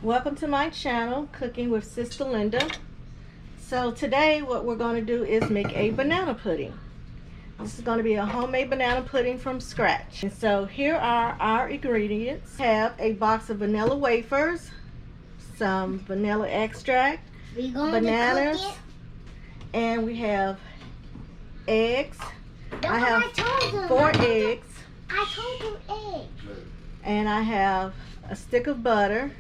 Welcome to my channel, Cooking with Sister Linda. So today what we're going to do is make a banana pudding. This is going to be a homemade banana pudding from scratch. And so here are our ingredients. We have a box of vanilla wafers, some vanilla extract, bananas, and we have eggs. I have 4 eggs. I told you eggs. And I have a stick of butter.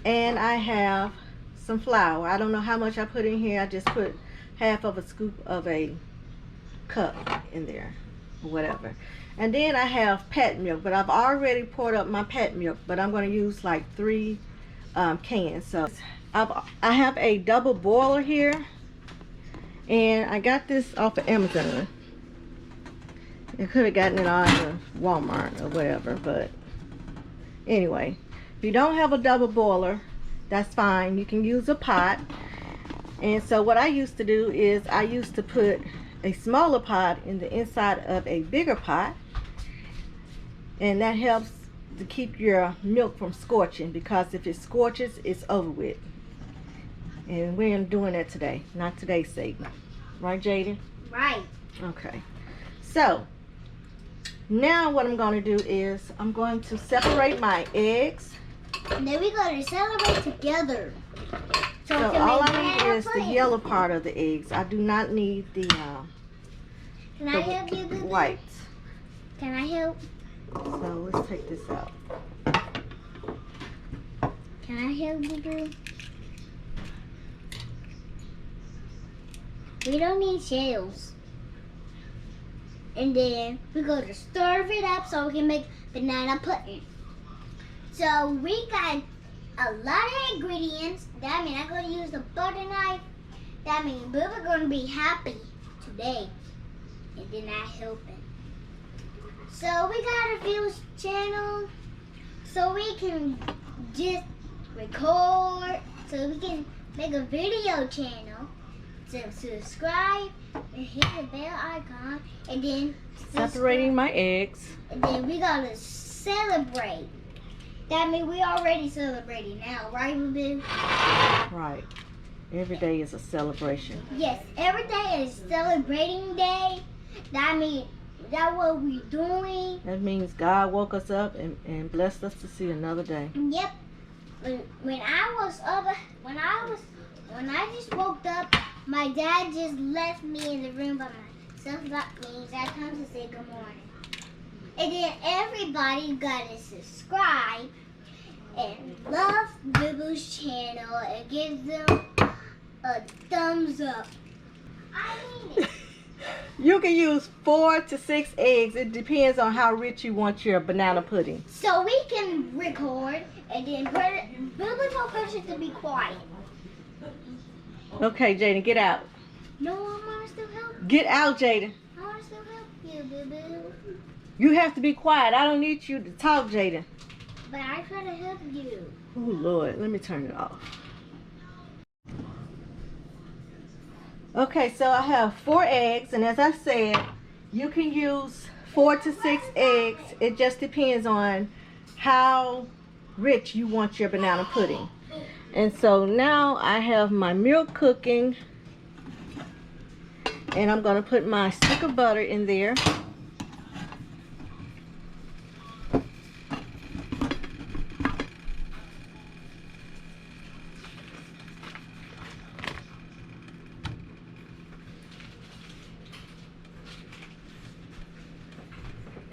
And I have some flour. I don't know how much I put in here. I just put half of a scoop of a cup in there, or whatever. And then I have pat milk, but I've already poured up my pat milk, but I'm going to use like 3 cans. So I have a double boiler here, and I got this off of Amazon. I could have gotten it out of Walmart or whatever, but anyway, if you don't have a double boiler, that's fine. You can use a pot. And so what I used to do is I used to put a smaller pot in the inside of a bigger pot, and that helps to keep your milk from scorching, because if it scorches, it's over with. And we're doing that today, not today's sake. Right, Jaden? Right. Okay. So now what I'm going to do is I'm going to separate my eggs. And then we're going to celebrate together. So all I need is the yellow part of the eggs. I do not need the Can I help you, Boo-Boo? whites. Can I help? So let's take this out. Can I help, Boo-Boo? We don't need shells. And then we're going to stir it up so we can make banana pudding. So we got a lot of ingredients. That means I'm going to use the butter knife. That means we're going to be happy today. And then I help it. So we got a views channel so we can just record, so we can make a video channel. So subscribe and hit the bell icon, and then Separating my eggs. And then we gotta celebrate. That means we already celebrating now, right, Boo-Boo? Right. Every day is a celebration. Yes, every day is celebrating day. That means that's what we're doing. That means God woke us up and blessed us to see another day. Yep. When I just woke up, my dad just left me in the room by myself. That means I come to say good morning. And then everybody gotta subscribe and love Boo-Boo's channel and give them a thumbs up. I mean it. You can use 4 to 6 eggs. It depends on how rich you want your banana pudding. So we can record, and then Boo-Boo told person to be quiet. Okay, Jaden, get out. No, I want to still help. Get out, Jaden. I want to still help you, Boo-Boo. You have to be quiet. I don't need you to talk, Jaden. But I try to help you. Oh, Lord. Let me turn it off. Okay, so I have 4 eggs. And as I said, you can use 4 to 6 eggs. It just depends on how rich you want your banana pudding. And so now I have my milk cooking. And I'm going to put my stick of butter in there.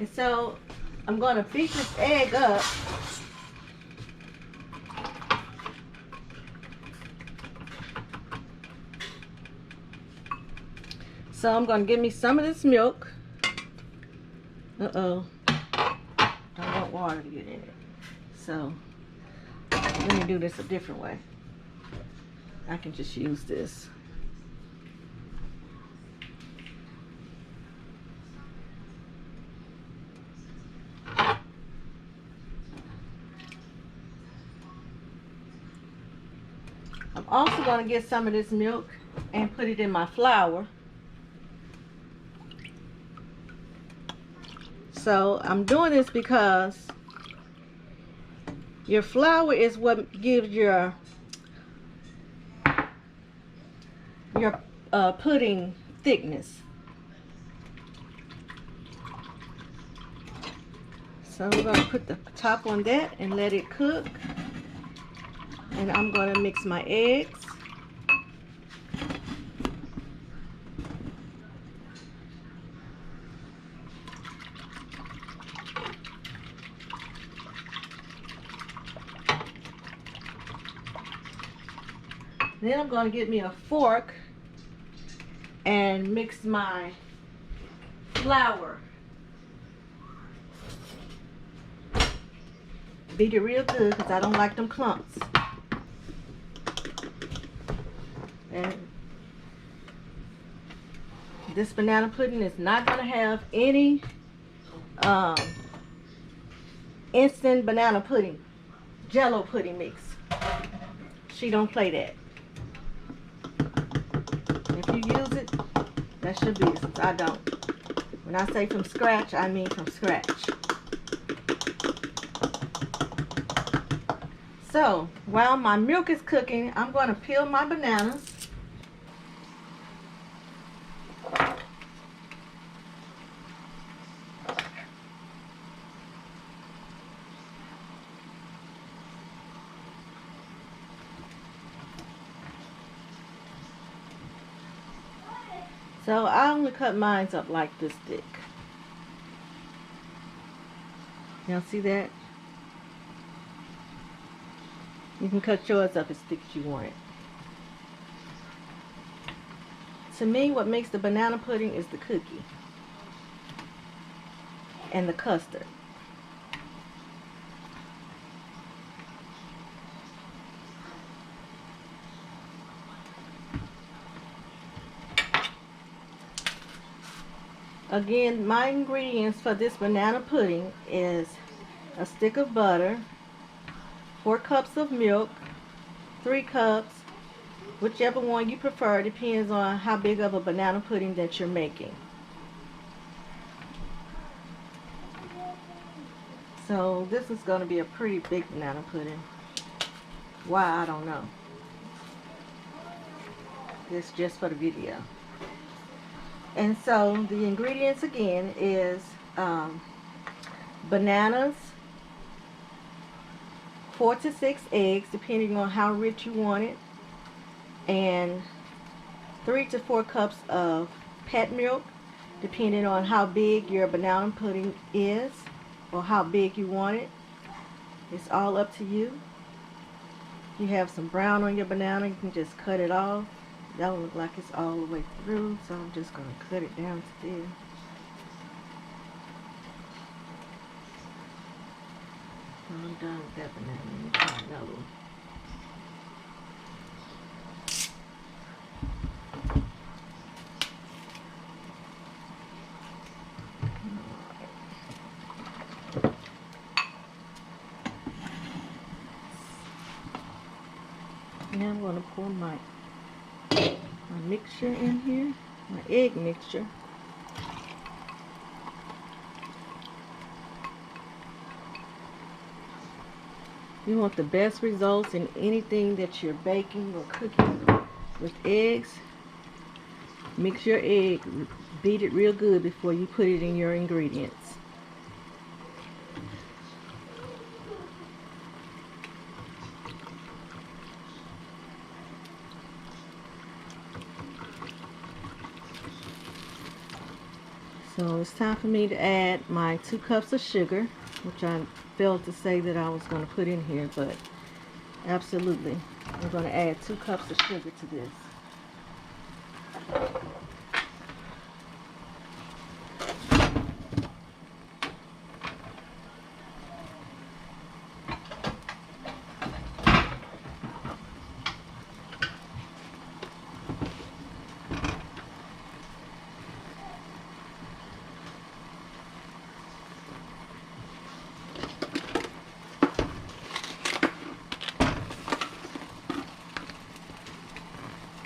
And so I'm going to beat this egg up. So I'm going to give me some of this milk. Uh-oh. I want water to get in it. So let me do this a different way. I can just use this. I'm also going to get some of this milk and put it in my flour. So I'm doing this because Your flour is what gives your pudding thickness. So we're going to put the top on that and let it cook. And I'm going to mix my eggs. Then I'm going to get me a fork and mix my flour. Beat it real good because I don't like them clumps. And this banana pudding is not going to have any instant banana pudding, jello pudding mix. She don't play that. If you use it, that's your business. I don't. When I say from scratch, I mean from scratch. So, while my milk is cooking, I'm going to peel my bananas. So I only cut mine up like this thick. Y'all see that? You can cut yours up as thick as you want it. To me, what makes the banana pudding is the cookie and the custard. Again, my ingredients for this banana pudding is a stick of butter, 4 cups of milk, 3 cups, whichever one you prefer, depends on how big of a banana pudding that you're making. So this is going to be a pretty big banana pudding. Why, I don't know. This is just for the video. And so the ingredients again is bananas, 4 to 6 eggs depending on how rich you want it, and 3 to 4 cups of pet milk depending on how big your banana pudding is or how big you want it. It's all up to you. If you have some brown on your banana, you can just cut it off. That will look like it's all the way through, so I'm just going to cut it down to there. I'm done with that banana. Let me try another one. Now I'm going to pour my mixture in here, my egg mixture. You want the best results in anything that you're baking or cooking with eggs. Mix your egg, beat it real good before you put it in your ingredients. So it's time for me to add my 2 cups of sugar, which I failed to say that I was going to put in here, but absolutely. I'm going to add 2 cups of sugar to this.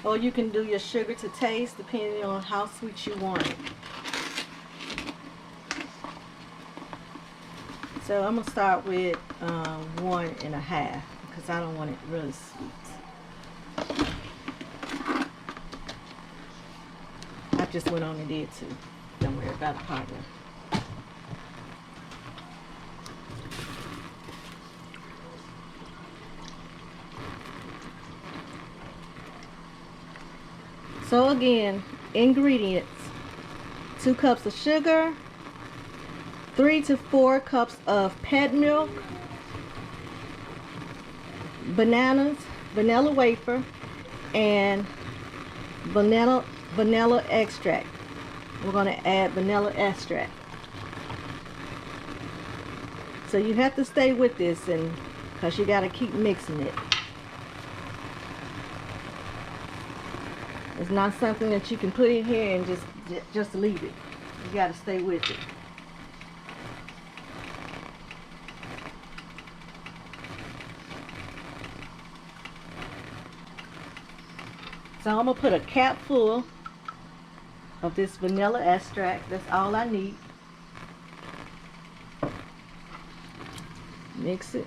Or you can do your sugar to taste depending on how sweet you want it. So I'm gonna start with 1.5 because I don't want it really sweet. I just went on and did 2. Don't worry about the partner. So again, ingredients: 2 cups of sugar, 3 to 4 cups of pet milk, bananas, vanilla wafer, and vanilla extract. We're going to add vanilla extract. So you have to stay with this, and because you got to keep mixing it. It's not something that you can put in here and just leave it. You got to stay with it. So I'm going to put a cap full of this vanilla extract. That's all I need. Mix it.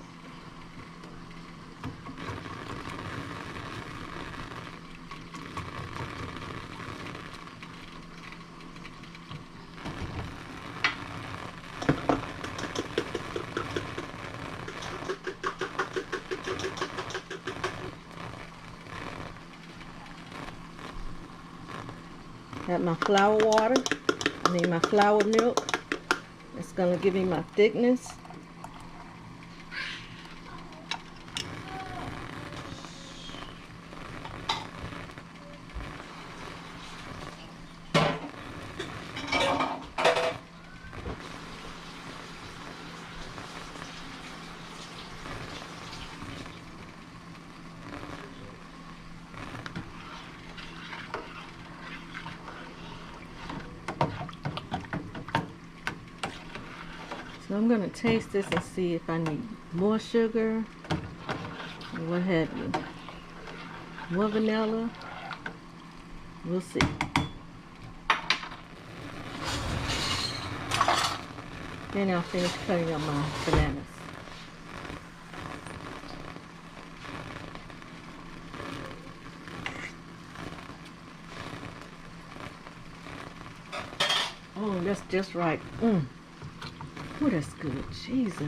Got my flour water. I need my flour milk. It's going to give me my thickness. So I'm going to taste this and see if I need more sugar or what have you. More vanilla. We'll see. Then I'll finish cutting up my bananas. Oh, that's just right. Oh, that's good. Jesus.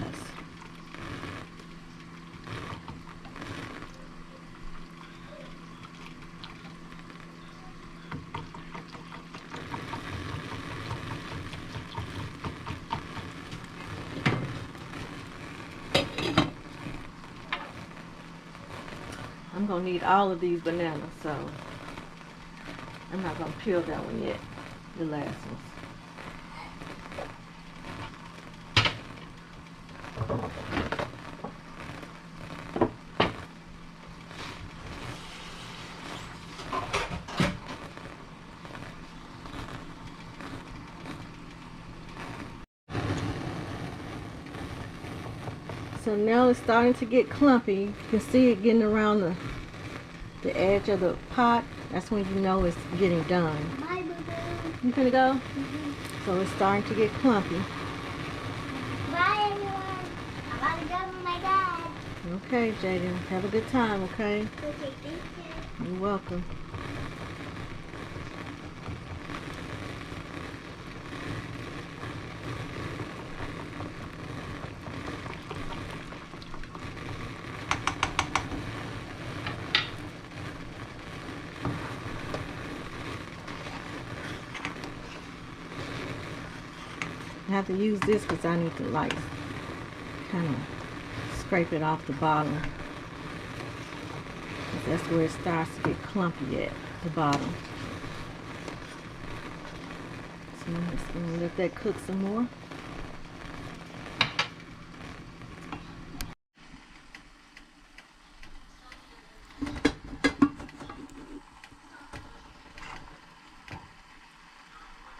I'm going to need all of these bananas, so I'm not going to peel that one yet. The last one. So now it's starting to get clumpy. You can see it getting around the edge of the pot. That's when you know it's getting done. Bye, boo-boo. You gonna go? Mm-hmm. So it's starting to get clumpy. Bye, everyone. I'm about to go with my dad. Okay, Jaden. Have a good time, okay? Okay, thank you. You're welcome. I have to use this because I need to like kind of scrape it off the bottom. That's where it starts to get clumpy at the bottom. So I'm just going to let that cook some more.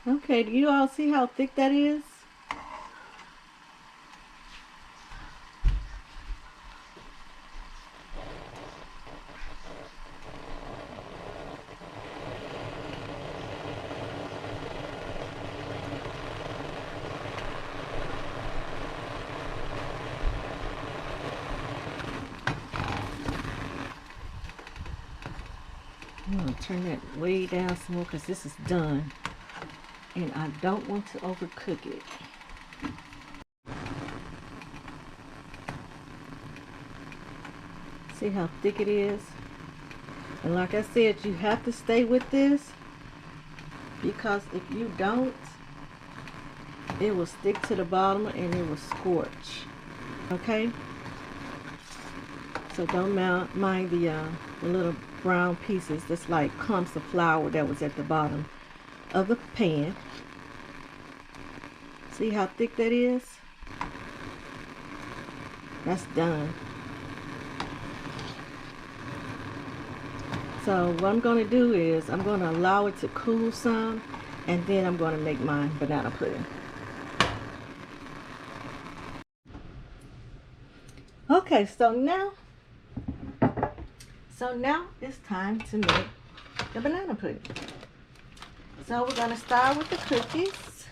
Okay, do you all see how thick that is? I'm gonna turn that way down some more because this is done. And I don't want to overcook it. See how thick it is? And like I said, you have to stay with this because if you don't, it will stick to the bottom and it will scorch. Okay? So don't mind the little brown pieces that's like clumps of flour that was at the bottom of the pan. See how thick that is? That's done. So what I'm going to do is I'm going to allow it to cool some, and then I'm going to make my banana pudding. Okay, so now it's time to make the banana pudding. So we're going to start with the cookies.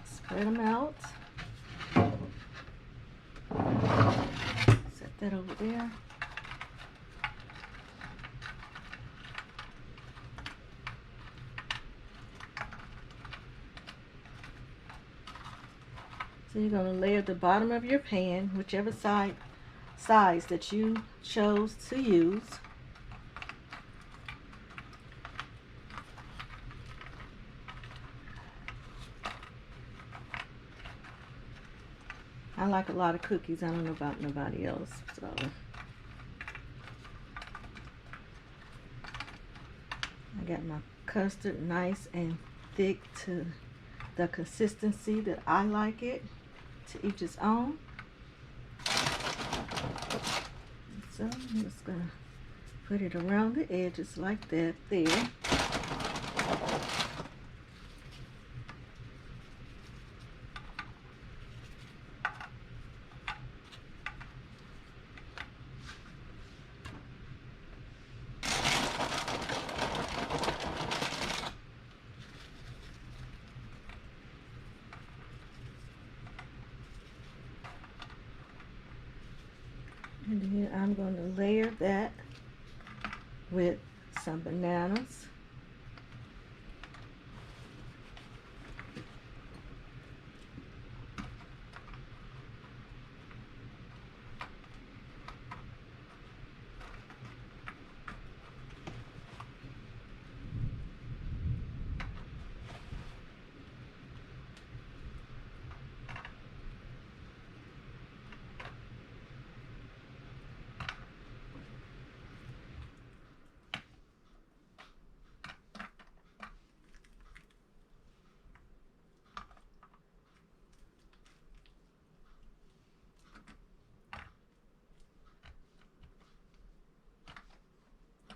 Spread them out. Set that over there. So you're going to layer the bottom of your pan, whichever size that you chose to use. I like a lot of cookies. I don't know about nobody else. So I got my custard nice and thick to the consistency that I like it. To each his own. So I'm just gonna put it around the edges like that there. And then I'm going to layer that with some bananas.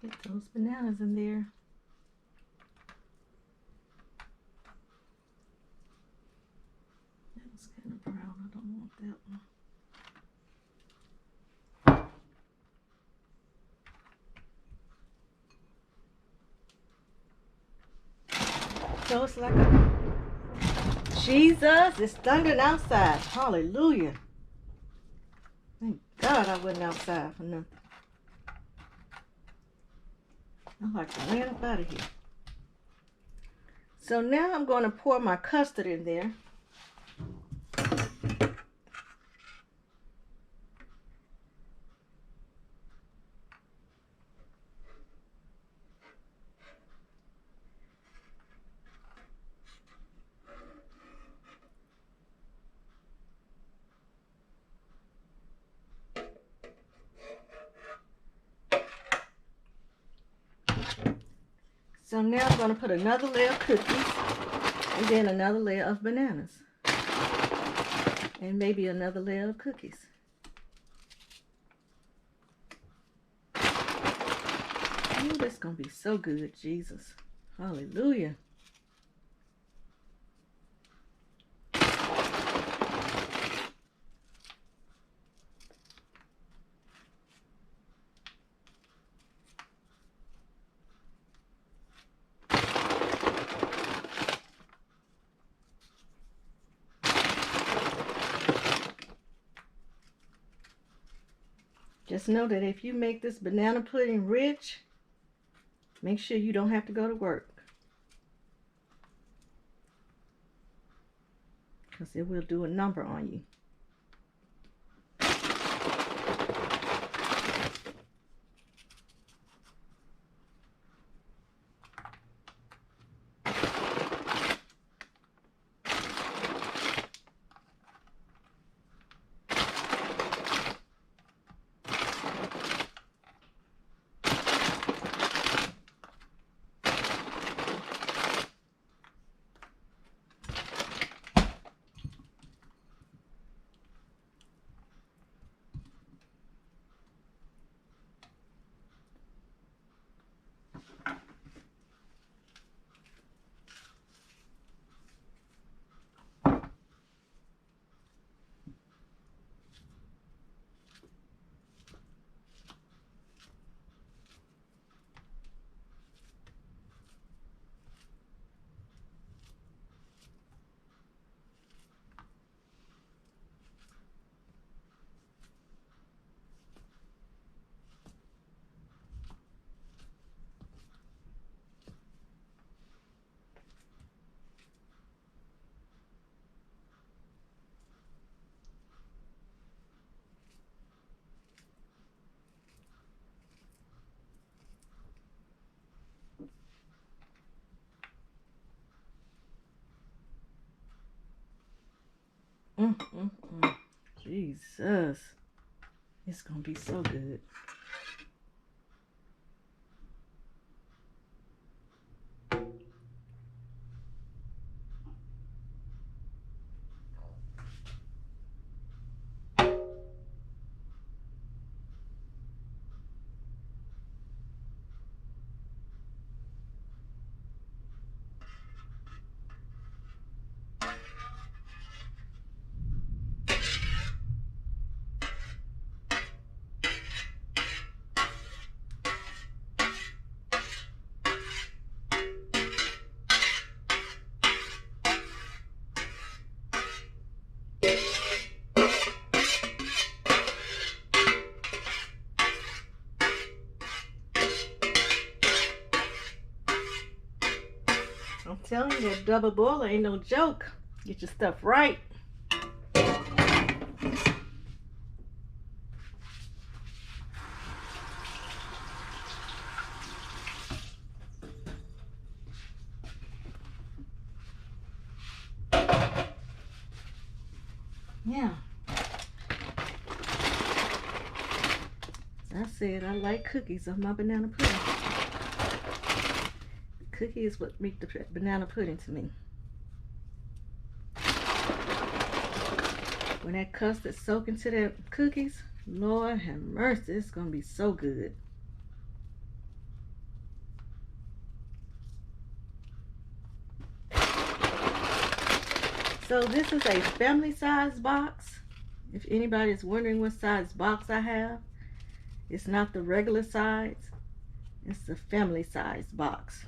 Get those bananas in there. That was kind of brown. I don't want that one. So it's like a Jesus, it's thundering outside. Hallelujah. Thank God I wasn't outside for nothing. I like to ran up out of here. So now I'm going to pour my custard in there. So now I'm going to put another layer of cookies and then another layer of bananas and maybe another layer of cookies. Oh, that's going to be so good, Jesus. Hallelujah. Just know that if you make this banana pudding rich, make sure you don't have to go to work, because it will do a number on you. Jesus, it's gonna be so good. I'm telling you, that double boiler ain't no joke. Get your stuff right. Yeah. As I said, I like cookies on my banana pudding. Cookie is what make the banana pudding to me. When that custard soak into the cookies, Lord have mercy, it's gonna be so good. So this is a family size box. If anybody is wondering what size box I have, it's not the regular size, it's the family size box.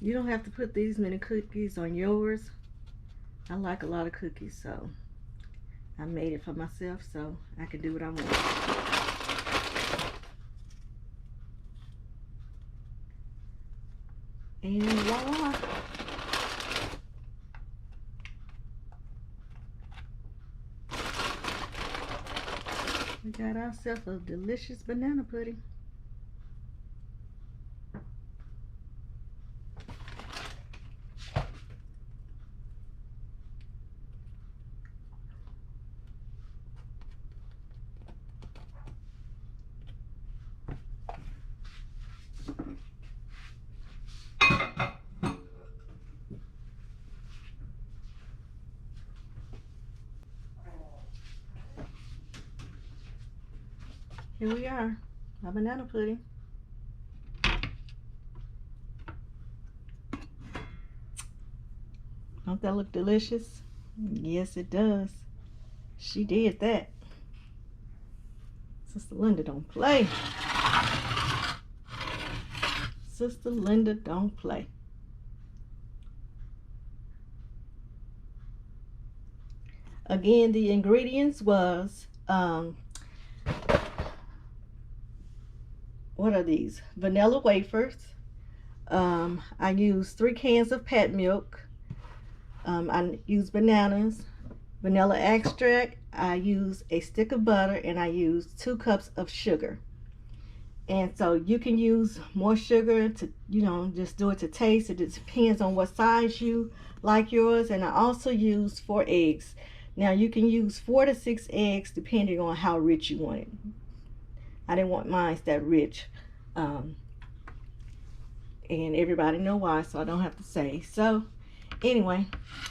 You don't have to put these many cookies on yours. I like a lot of cookies, so I made it for myself so I can do what I want. And voila! We got ourselves a delicious banana pudding. Here we are, my banana pudding. Don't that look delicious? Yes, it does. She did that. Sister Linda don't play. Sister Linda don't play. Again, the ingredients was what are these? Vanilla wafers. I used 3 cans of pat milk. I used bananas, vanilla extract. I used a stick of butter, and I used 2 cups of sugar. And so you can use more sugar to, just do it to taste. It depends on what size you like yours. And I also used 4 eggs. Now you can use 4 to 6 eggs depending on how rich you want it. I didn't want mine that rich. And everybody know why, so I don't have to say. So anyway,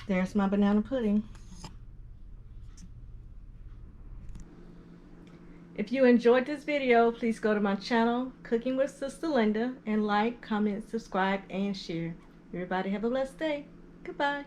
there's my banana pudding. If you enjoyed this video, please go to my channel, Cooking with Sister Linda, and like, comment, subscribe, and share. Everybody have a blessed day. Goodbye.